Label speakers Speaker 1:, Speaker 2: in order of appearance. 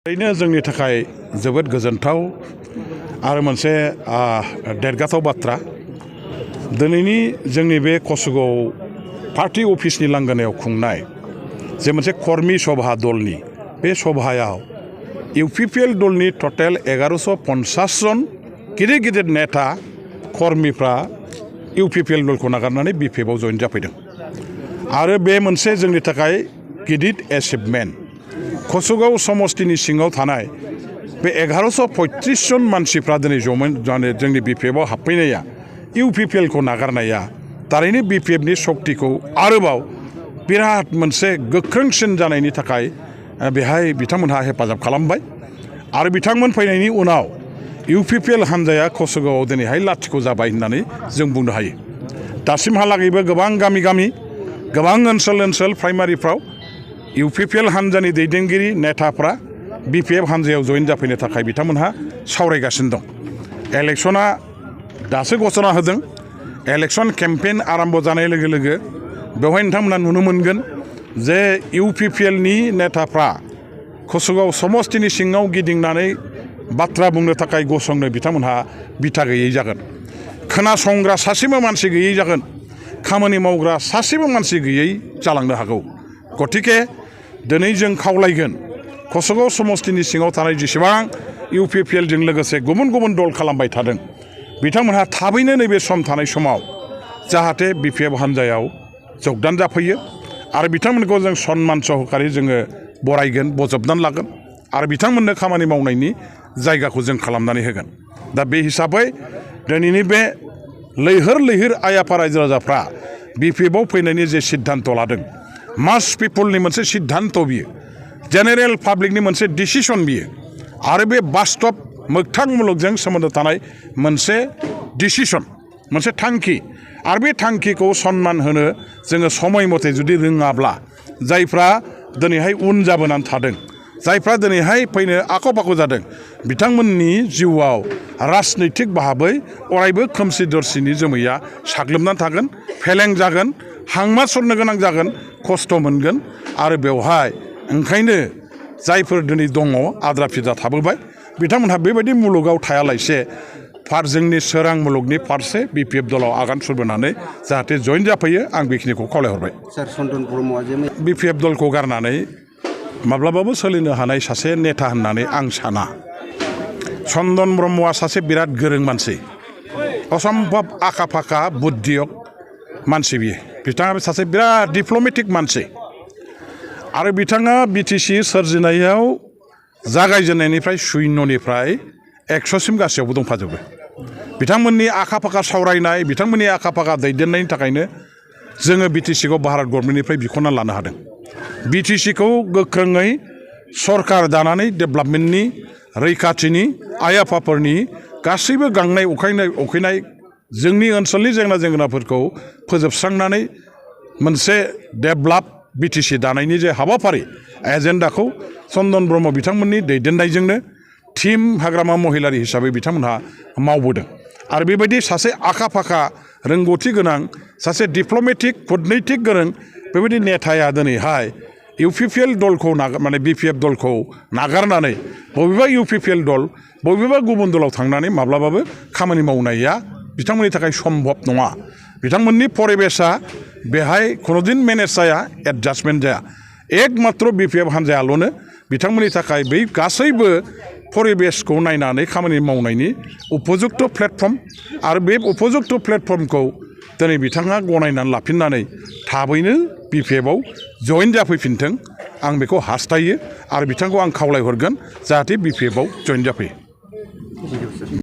Speaker 1: ओरैनो जोंनि थाखाय जोबोद गोजोनथाव आरो मोनसे देरगाथाव बाथ्रा दिनैनि जोंनि बे कसुगाव पार्टी अफिसनि लांगोनायाव खुंनाय जे मोनसे कर्मी सभा दलनि बे सभायाव इउपिपिएल दलनि टटेल 1150 जन गिदिर गिदिर नेता कर्मीफ्रा इउपिपिएल दलखौ नागारनानै बिपिएफआव जइन जाफैदों आरो बे मोनसे जोंनि थाखाय गिदिर एचिभमेन्ट कसुगाव समष्टिनि सिङाव थानाय बे 1135 जन मानसिफ्रा दिनै जोंनि बिपिएफआव हाबफैनाया इउपिपिएलखौ नागारनाया थारैनो बिपिएफनि शक्तिखौ आरोबाव बिराद मोनसे गोख्रोंसिन जानायनि थाखाय बेहाय बिथांमोनहा हेफाजाब खालामबाय आरो बिथांमोन फैनायनि उनाव इउपिपिएल हान्जाया कसुगावआव दिनैहाय लाथिख' जाबाय होननानै जों बुंनो हायो। दासिमहालागैबो गोबां गामि गोबां ओनसोल प्राइमारिफ्राव इउपिपिएल हान्जानि दैदेनगिरि नेताफ्रा बिपिएफ हान्जायाव जइन जाफैनो थाखाय बिथांमोनहा सावरायगासिनो दं। इलेक्शना दासो घोषणा होदों। इलेक्शन केम्पेन आरम्भ जानाय लोगो लोगो बेवहाय नोंथांमोना नुनो मोनगोन जे इउपिपिएलनि नेताफ्रा कसुगाव समष्टिनि सिङाव गिदिंनानै बाथ्रा बुंनो थाखाय गसंनो बिथांमोनहा बिथा गैयै जागोन। खोनासंग्रा सासेबो मानसि गैयै जागोन। खामानि मावग्रा सासेबो मानसि गैयै जालांनो हागौ। गतिके दिनै जों खावलायगोन कसुगाव समष्टिनि सिङाव थानाय जेसेबां इउपिपिएलजों लोगोसे गुबुन गुबुन दल खालामबाय थादों बिथांमोनहा थाबैनो नैबे सम थानाय समाव जाहाथे बिपिएफ हान्जायाव जगदान जाफैयो आरो बिथांमोनखौ जों सन्मान सहकारै जोङो बरायगोन बजबनानै लागोन आरो बिथांमोननो खामानि मावनायनि जायगाखौ जों खालामनानै होगोन। दा बे हिसाबै दिनैनि बे लैहोर आइ आफा रायजो राजाफ्रा बिपिएफआव फैनायनि जे सिद्धान्त लादों मास पिपलनि मोनसे सिद्धान्त बियो जेनेरेल पाब्लिकनि मोनसे डिसिसन बियो आरो बे बास्तब मोगथां मुलुगजों सोमोन्दो थानाय मोनसे डिसिसन मोनसे थांखि आरो बे थांखिखौ सन्मान होनो जोङो समय मथे जुदि रोङाब्ला जायफ्रा दिनैहाय उन जाबोनानै थादों जायफ्रा दिनैहाय फैनो आख' फाख' जादों बिथांमोननि जिउआव राजनैतिक भाबै अरायबो खोमसि दरसिनि जोमैया साग्लोबनानै थागोन फेलें जागोन हांमा सरनो गोनां जागोन खस्थ' मोनगोन आरो बेवहाय ओंखायनो जायफोर दिनै दङ आद्रा फिद्रा थाबोबाय बिथांमोनहा बेबायदि मुलुगाव थायालासे जोंनि सोरां मुलुगनि फारसे बिपिएफ दलाव आगान सुरबोनानै जाहाथे जइन जाफैयो आं बेखिनिखौ खावलायहरबाय।
Speaker 2: सार चन्दन ब्रह्मआ जे
Speaker 1: बिपिएफ दलखौ गारनानै माब्लाबाबो सोलिनो हानाय सासे नेता होननानै आं साना। चन्दन ब्रह्मआ सासे बिराद गोरों मानसि असम्भब आखा फाखा बुद्धियक मानसि बियो। बिथाङा सासे बिराद डिप्ल'मेटिक मानसि आरो बिथाङा बिटिसि सोरजिनायाव जागायजेननायनिफ्राय शून्यनिफ्राय 100सिम गासैयावबो दंफाजोबो। बिथांमोननि आखा फाखा सावरायनाय बिथांमोननि आखा फाखा दैदेननायनि थाखायनो जोङो बिटिसिखौ भारत गभर्नमेन्टनिफ्राय बिख'ना लानो हादों। बिटिसिखौ गोख्रोङै सरकार दानानै डेभेलपमेन्टनि रैखाथिनि आइ आफाफोरनि गासैबो गांनाय उखैनाय जोंनि ओनसोलनि जेंनाफोरखौ फोजोबस्रांनानै मोनसे डेभेलप बिटिसि दानायनि जे हाबाफारि एजेन्डाखौ चन्दन ब्रह्म बिथांमोननि दैदेननायजोंनो टीम हाग्रामा महिलारि हिसाबै बिथांमोनहा मावबोदों आरो बेबायदि सासे आखा फाखा रोंगौथि गोनां सासे डिप्ल'मेटिक कूटनैतिक गोरों बेबायदि नेताया दिनैहाय इउपिपिएल दलखौ बिपिएफ दलखौ नागारनानै बबेबा इउपिपिएल दल बबेबा गुबुन दलाव थांनानै माब्लाबाबो खामानि मावनाया बिथांमोननि थाखाय सम्भब नङा। बिथांमोननि परिबेसा बेहाय खुनुदिन मेनेज जाया एडजास्टमेन्ट जाया। एकमात्र बिपिएफ हान्जायाल'नो बिथांमोननि थाखाय बै गासैबो परिबेसखौ नायनानै खामानि मावनायनि उपजुक्त प्लेटफर्म आरो बे उपजुक्त प्लेटफर्मखौ दिनै बिथाङा गनायनानै लाफिननानै थाबैनो बिपिएफआव जइन जाफैफिनथों आं बेखौ हास्थायो आरो बिथांखौ आं खावलायहरगोन जाहाथे बिपिएफआव जइन जाफैयो।